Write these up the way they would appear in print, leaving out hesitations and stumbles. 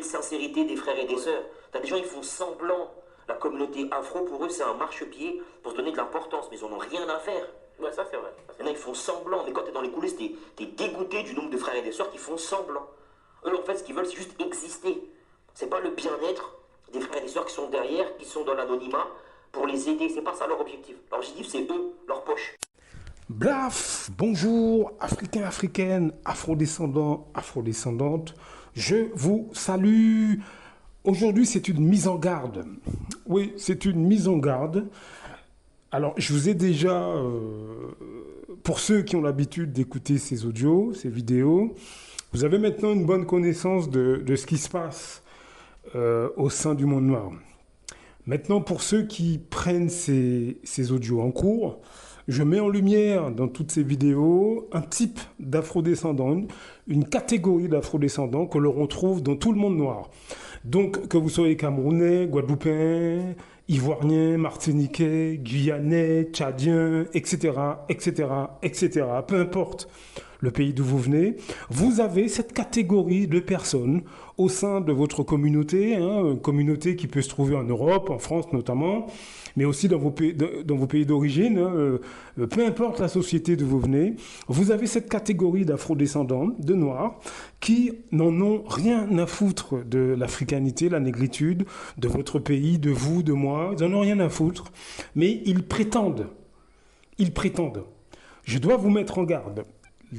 sincérité des frères et des sœurs. T'as des gens, ils font semblant. La communauté afro, pour eux, c'est un marchepied pour se donner de l'importance, mais ils en ont rien à faire. Ouais, ça c'est vrai. Il y en a, ils font semblant, mais quand t'es dans les coulisses, t'es dégoûté du nombre de frères et de sœurs qui font semblant. Eux, en fait, ce qu'ils veulent, c'est juste exister. C'est pas le bien-être des frères et des sœurs qui sont derrière, qui sont dans l'anonymat, pour les aider. C'est pas ça leur objectif. Leur objectif, c'est eux, leur poche. Blaf, bonjour, Africains, Africaines, Afrodescendants, Afrodescendantes, je vous salue. Aujourd'hui, c'est une mise en garde. Oui, c'est une mise en garde. Alors, je vous ai déjà, pour ceux qui ont l'habitude d'écouter ces audios, ces vidéos, vous avez maintenant une bonne connaissance de ce qui se passe au sein du monde noir. Maintenant, pour ceux qui prennent ces audios en cours, je mets en lumière dans toutes ces vidéos un type d'afrodescendant, une catégorie d'afrodescendants que l'on retrouve dans tout le monde noir. Donc, que vous soyez Camerounais, Guadeloupéen, Ivoirien, Martiniquais, Guyanais, Tchadien, etc., etc., etc., peu importe le pays d'où vous venez, vous avez cette catégorie de personnes au sein de votre communauté, une communauté qui peut se trouver en Europe, en France notamment, mais aussi dans vos pays d'origine, peu importe la société d'où vous venez, vous avez cette catégorie d'afrodescendants, de noirs, qui n'en ont rien à foutre de l'africanité, la négritude, de votre pays, de vous, de moi, ils n'en ont rien à foutre, mais ils prétendent. Je dois vous mettre en garde.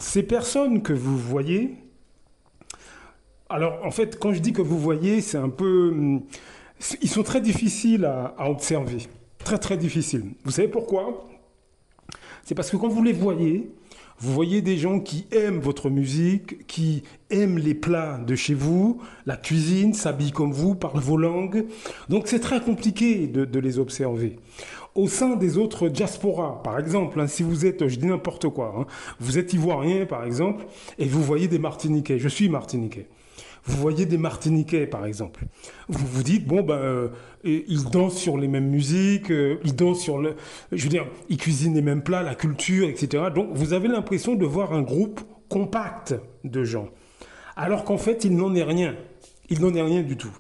Ces personnes que vous voyez, alors en fait, quand je dis que vous voyez, c'est un peu... Ils sont très difficiles à observer. Très, très difficiles. Vous savez pourquoi? C'est parce que quand vous voyez des gens qui aiment votre musique, qui aiment les plats de chez vous, la cuisine, s'habillent comme vous, parlent vos langues. Donc c'est très compliqué de les observer. Au sein des autres diasporas, par exemple, si vous êtes, je dis n'importe quoi, vous êtes ivoirien par exemple, et vous voyez des Martiniquais, je suis Martiniquais. Vous voyez des Martiniquais, par exemple. Vous vous dites, bon, ils dansent sur les mêmes musiques, ils dansent sur ils cuisinent les mêmes plats, la culture, etc. Donc, vous avez l'impression de voir un groupe compact de gens. Alors qu'en fait, il n'en est rien. Il n'en est rien du tout.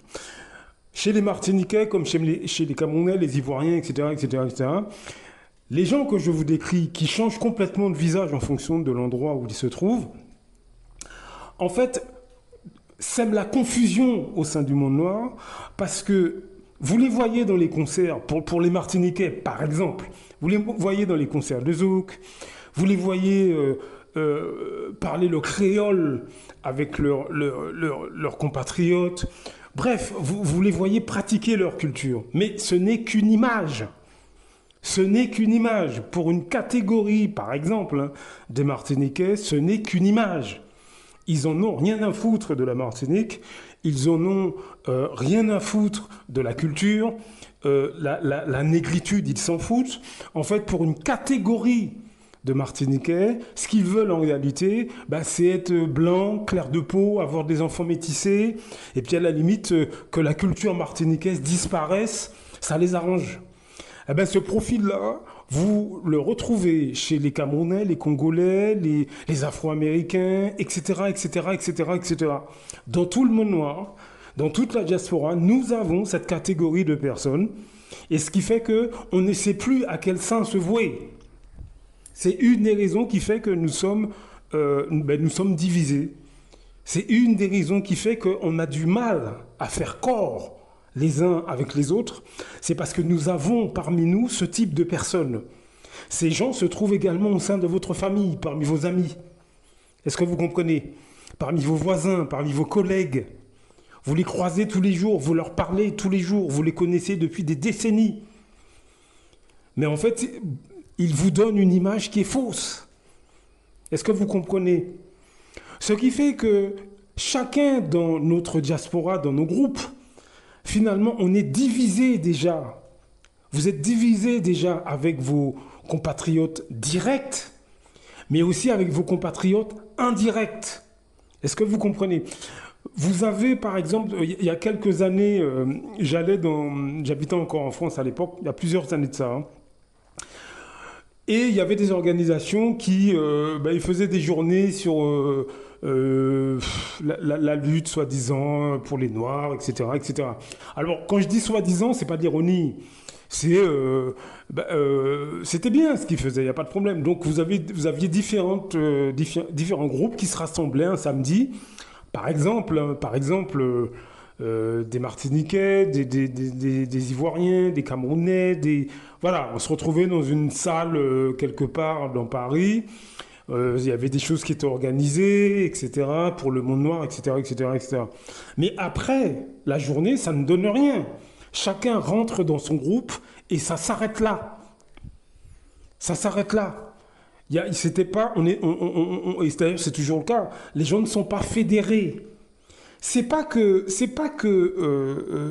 Chez les Martiniquais, comme chez les Camerounais, les Ivoiriens, etc., etc., etc., les gens que je vous décris, qui changent complètement de visage en fonction de l'endroit où ils se trouvent, en fait, sème la confusion au sein du monde noir, parce que vous les voyez dans les concerts, pour les Martiniquais par exemple, vous les voyez dans les concerts de zouk, vous les voyez parler le créole avec leurs compatriotes, bref, vous les voyez pratiquer leur culture, mais ce n'est qu'une image. Ce n'est qu'une image. Pour une catégorie, par exemple, des Martiniquais, ce n'est qu'une image. Ils en ont rien à foutre de la Martinique, ils en ont rien à foutre de la culture, la négritude, ils s'en foutent. En fait, pour une catégorie de Martiniquais, ce qu'ils veulent en réalité, c'est être blanc, clair de peau, avoir des enfants métissés, et puis à la limite, que la culture martiniquaise disparaisse, ça les arrange. Ce profil-là, vous le retrouvez chez les Camerounais, les Congolais, les Afro-Américains, etc., etc., etc., etc. Dans tout le monde noir, dans toute la diaspora, nous avons cette catégorie de personnes, et ce qui fait qu'on ne sait plus à quel sein se vouer. C'est une des raisons qui fait que nous sommes divisés. C'est une des raisons qui fait qu'on a du mal à faire corps les uns avec les autres, c'est parce que nous avons parmi nous ce type de personnes. Ces gens se trouvent également au sein de votre famille, parmi vos amis. Est-ce que vous comprenez? Parmi vos voisins, parmi vos collègues. Vous les croisez tous les jours, vous leur parlez tous les jours, vous les connaissez depuis des décennies. Mais en fait, ils vous donnent une image qui est fausse. Est-ce que vous comprenez? Ce qui fait que chacun dans notre diaspora, dans nos groupes, finalement, on est divisé déjà. Vous êtes divisé déjà avec vos compatriotes directs, mais aussi avec vos compatriotes indirects. Est-ce que vous comprenez? Vous avez, par exemple, il y a quelques années, j'habitais encore en France à l'époque, il y a plusieurs années de ça, et il y avait des organisations qui ils faisaient des journées sur la lutte soi-disant pour les Noirs, etc., etc. Alors, quand je dis soi-disant, c'est pas de l'ironie. C'était bien ce qu'ils faisaient, il n'y a pas de problème. Donc, vous aviez différents groupes qui se rassemblaient un samedi. Par exemple, des Martiniquais, des Ivoiriens, des Camerounais, voilà, on se retrouvait dans une salle quelque part dans Paris. Il y avait des choses qui étaient organisées, etc., pour le monde noir, etc., etc., etc. Mais après, la journée, ça ne donne rien. Chacun rentre dans son groupe et ça s'arrête là. Ça s'arrête là. C'était pas, et d'ailleurs c'est toujours le cas, les gens ne sont pas fédérés. C'est pas que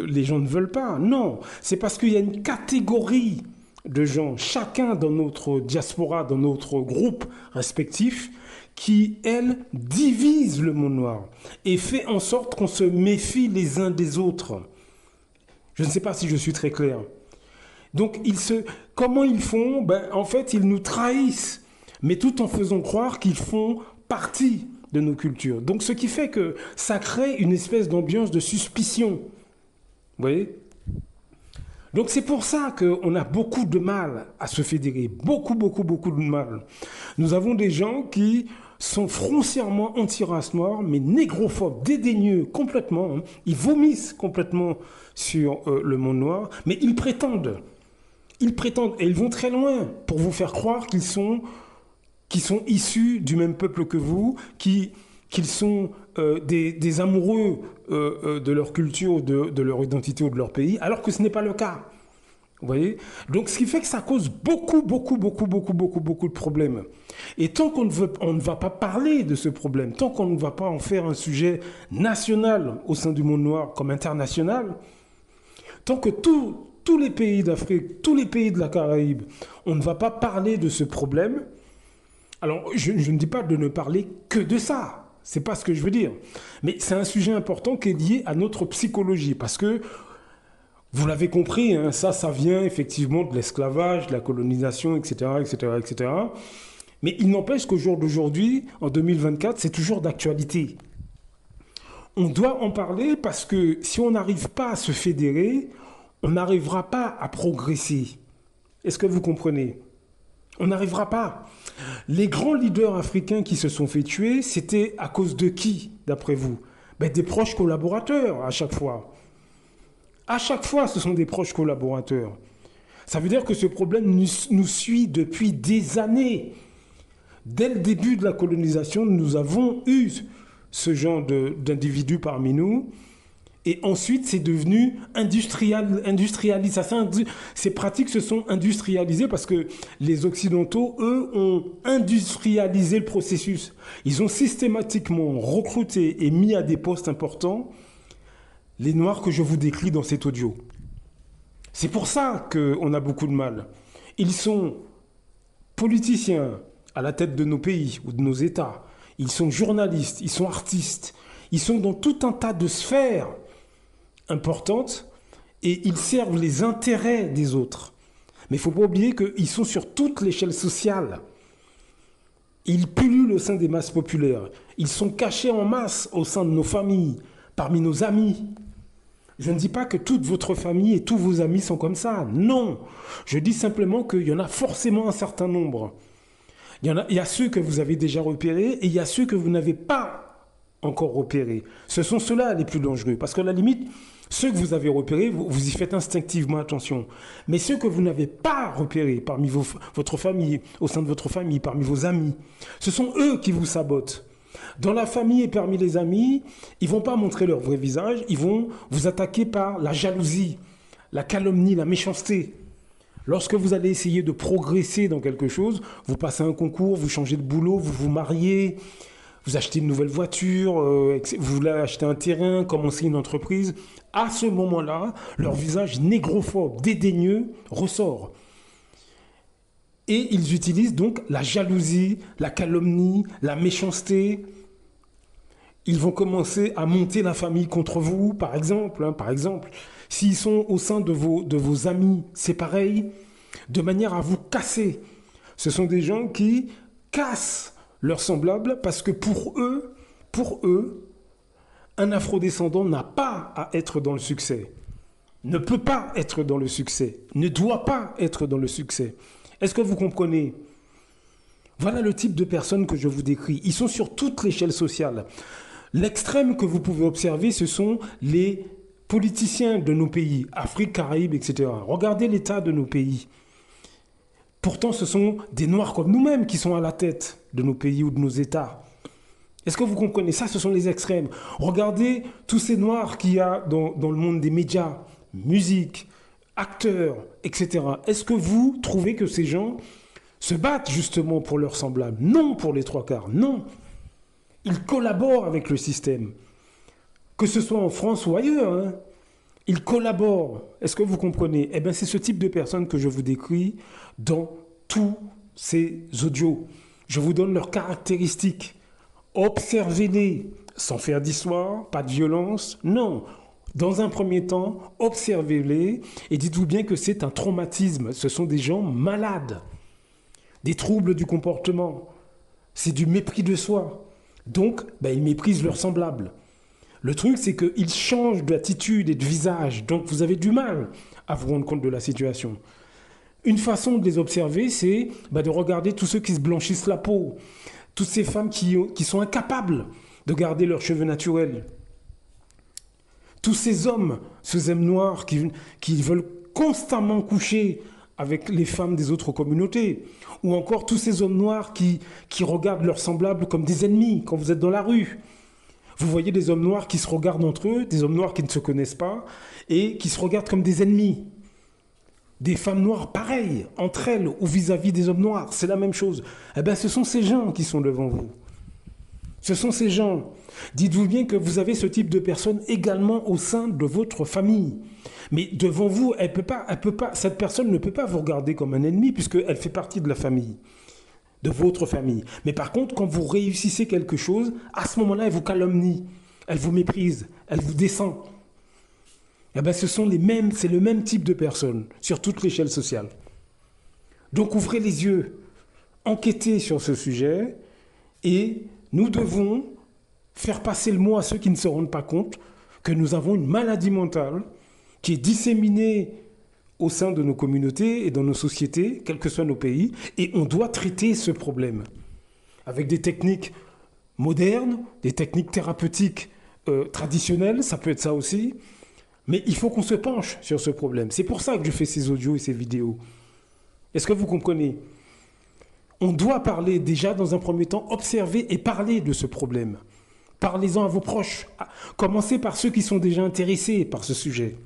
les gens ne veulent pas, non. C'est parce qu'il y a une catégorie de gens, chacun dans notre diaspora, dans notre groupe respectif, qui, elle, divise le monde noir et fait en sorte qu'on se méfie les uns des autres. Je ne sais pas si je suis très clair. Donc, comment ils font? En fait, ils nous trahissent, mais tout en faisant croire qu'ils font partie de nos cultures. Donc, ce qui fait que ça crée une espèce d'ambiance de suspicion. Vous voyez? Donc, c'est pour ça qu'on a beaucoup de mal à se fédérer. Beaucoup, beaucoup, beaucoup de mal. Nous avons des gens qui sont foncièrement anti-race noire, mais négrophobes, dédaigneux complètement. Ils vomissent complètement sur le monde noir, mais ils prétendent, et ils vont très loin pour vous faire croire qu'ils sont issus du même peuple que vous, qu'ils sont des amoureux de leur culture, de leur identité ou de leur pays, alors que ce n'est pas le cas. Vous voyez? Donc, ce qui fait que ça cause beaucoup de problèmes. Et tant qu'on ne va pas parler de ce problème, tant qu'on ne va pas en faire un sujet national au sein du monde noir comme international, tant que tous les pays d'Afrique, tous les pays de la Caraïbe, on ne va pas parler de ce problème. Alors, je ne dis pas de ne parler que de ça. C'est pas ce que je veux dire. Mais c'est un sujet important qui est lié à notre psychologie. Parce que, vous l'avez compris, hein, ça vient effectivement de l'esclavage, de la colonisation, etc., etc., etc. Mais il n'empêche qu'au jour d'aujourd'hui, en 2024, c'est toujours d'actualité. On doit en parler parce que si on n'arrive pas à se fédérer, on n'arrivera pas à progresser. Est-ce que vous comprenez? On n'arrivera pas. Les grands leaders africains qui se sont fait tuer, c'était à cause de qui, d'après vous? Des proches collaborateurs, à chaque fois. À chaque fois, ce sont des proches collaborateurs. Ça veut dire que ce problème nous suit depuis des années. Dès le début de la colonisation, nous avons eu ce genre d'individus parmi nous. Et ensuite, c'est devenu industrialisé. Ces pratiques se sont industrialisées parce que les Occidentaux, eux, ont industrialisé le processus. Ils ont systématiquement recruté et mis à des postes importants les Noirs que je vous décris dans cet audio. C'est pour ça qu'on a beaucoup de mal. Ils sont politiciens à la tête de nos pays ou de nos États. Ils sont journalistes, ils sont artistes. Ils sont dans tout un tas de sphères importantes et ils servent les intérêts des autres. Mais il ne faut pas oublier qu'ils sont sur toute l'échelle sociale. Ils pullulent au sein des masses populaires. Ils sont cachés en masse au sein de nos familles, parmi nos amis. Je ne dis pas que toute votre famille et tous vos amis sont comme ça. Non. Je dis simplement qu'il y en a forcément un certain nombre. Il y a ceux que vous avez déjà repérés et il y a ceux que vous n'avez pas encore repérés. Ce sont ceux-là les plus dangereux. Parce qu'à la limite, ceux que vous avez repérés, vous y faites instinctivement attention. Mais ceux que vous n'avez pas repérés parmi votre famille, au sein de votre famille, parmi vos amis, ce sont eux qui vous sabotent. Dans la famille et parmi les amis, ils ne vont pas montrer leur vrai visage, ils vont vous attaquer par la jalousie, la calomnie, la méchanceté. Lorsque vous allez essayer de progresser dans quelque chose, vous passez un concours, vous changez de boulot, vous vous mariez, vous achetez une nouvelle voiture, vous voulez acheter un terrain, commencer une entreprise, à ce moment-là, leur visage négrophobe, dédaigneux, ressort. Et ils utilisent donc la jalousie, la calomnie, la méchanceté. Ils vont commencer à monter la famille contre vous, par exemple. S'ils sont au sein de vos amis, c'est pareil, de manière à vous casser. Ce sont des gens qui cassent leurs semblables parce que pour eux, Pour eux, un afrodescendant n'a pas à être dans le succès, ne peut pas être dans le succès, ne doit pas être dans le succès. Est-ce que vous comprenez? Voilà le type de personnes que je vous décris. Ils sont sur toute l'échelle sociale. L'extrême que vous pouvez observer, ce sont les politiciens de nos pays, Afrique, Caraïbes, etc. Regardez l'état de nos pays. Pourtant, ce sont des Noirs comme nous-mêmes qui sont à la tête de nos pays ou de nos États. Est-ce que vous comprenez? Ça, ce sont les extrêmes. Regardez tous ces Noirs qu'il y a dans le monde des médias, musique, acteurs, etc. Est-ce que vous trouvez que ces gens se battent justement pour leurs semblables? Non, pour les trois quarts, non. Ils collaborent avec le système. Que ce soit en France ou ailleurs, hein. Ils collaborent. Est-ce que vous comprenez? Eh bien, c'est ce type de personnes que je vous décris dans tous ces audios. Je vous donne leurs caractéristiques. Observez-les sans faire d'histoire, pas de violence, non. Dans un premier temps, observez-les et dites-vous bien que c'est un traumatisme. Ce sont des gens malades, des troubles du comportement. C'est du mépris de soi. Donc, ils méprisent leurs semblables. Le truc, c'est qu'ils changent d'attitude et de visage. Donc, vous avez du mal à vous rendre compte de la situation. Une façon de les observer, c'est de regarder tous ceux qui se blanchissent la peau. Toutes ces femmes qui sont incapables de garder leurs cheveux naturels. Tous ces hommes noirs qui veulent constamment coucher avec les femmes des autres communautés. Ou encore tous ces hommes noirs qui regardent leurs semblables comme des ennemis quand vous êtes dans la rue. Vous voyez des hommes noirs qui se regardent entre eux, des hommes noirs qui ne se connaissent pas et qui se regardent comme des ennemis. Des femmes noires, pareilles, entre elles ou vis-à-vis des hommes noirs, c'est la même chose. Ce sont ces gens qui sont devant vous. Ce sont ces gens. Dites-vous bien que vous avez ce type de personnes également au sein de votre famille. Mais devant vous, cette personne ne peut pas vous regarder comme un ennemi puisqu'elle fait partie de la famille, de votre famille. Mais par contre, quand vous réussissez quelque chose, à ce moment-là, elle vous calomnie, elle vous méprise, elle vous descend. C'est le même type de personnes sur toute l'échelle sociale. Donc ouvrez les yeux, enquêtez sur ce sujet et nous devons faire passer le mot à ceux qui ne se rendent pas compte que nous avons une maladie mentale qui est disséminée au sein de nos communautés et dans nos sociétés, quels que soient nos pays, et on doit traiter ce problème avec des techniques modernes, des techniques thérapeutiques traditionnelles, ça peut être ça aussi, mais il faut qu'on se penche sur ce problème. C'est pour ça que je fais ces audios et ces vidéos. Est-ce que vous comprenez? On doit parler déjà dans un premier temps, observer et parler de ce problème. Parlez-en à vos proches. Commencez par ceux qui sont déjà intéressés par ce sujet.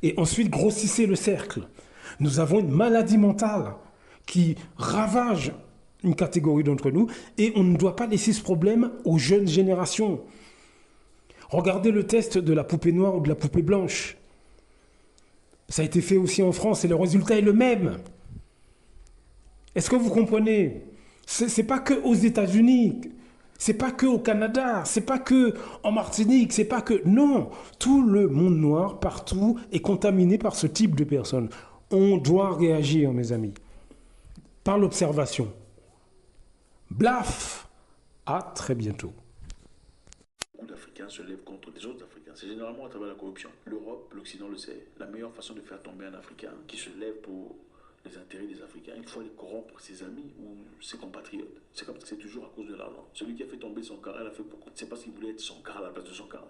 Et ensuite, grossissez le cercle. Nous avons une maladie mentale qui ravage une catégorie d'entre nous et on ne doit pas laisser ce problème aux jeunes générations. Regardez le test de la poupée noire ou de la poupée blanche. Ça a été fait aussi en France et le résultat est le même. Est-ce que vous comprenez? C'est pas que aux États-Unis, c'est pas que au Canada, c'est pas que en Martinique, c'est pas que... Non, tout le monde noir, partout, est contaminé par ce type de personnes. On doit réagir, mes amis, par l'observation. Blaf! À très bientôt. Beaucoup d'Africains se lèvent contre des autres Africains. C'est généralement à travers la corruption. L'Europe, l'Occident le sait. La meilleure façon de faire tomber un Africain qui se lève pour les intérêts des Africains, il faut aller corrompre ses amis ou ses compatriotes. C'est comme ça, c'est toujours à cause de l'argent. Celui qui a fait tomber son car, elle a fait beaucoup. C'est parce qu'il voulait être son car à la place de son car.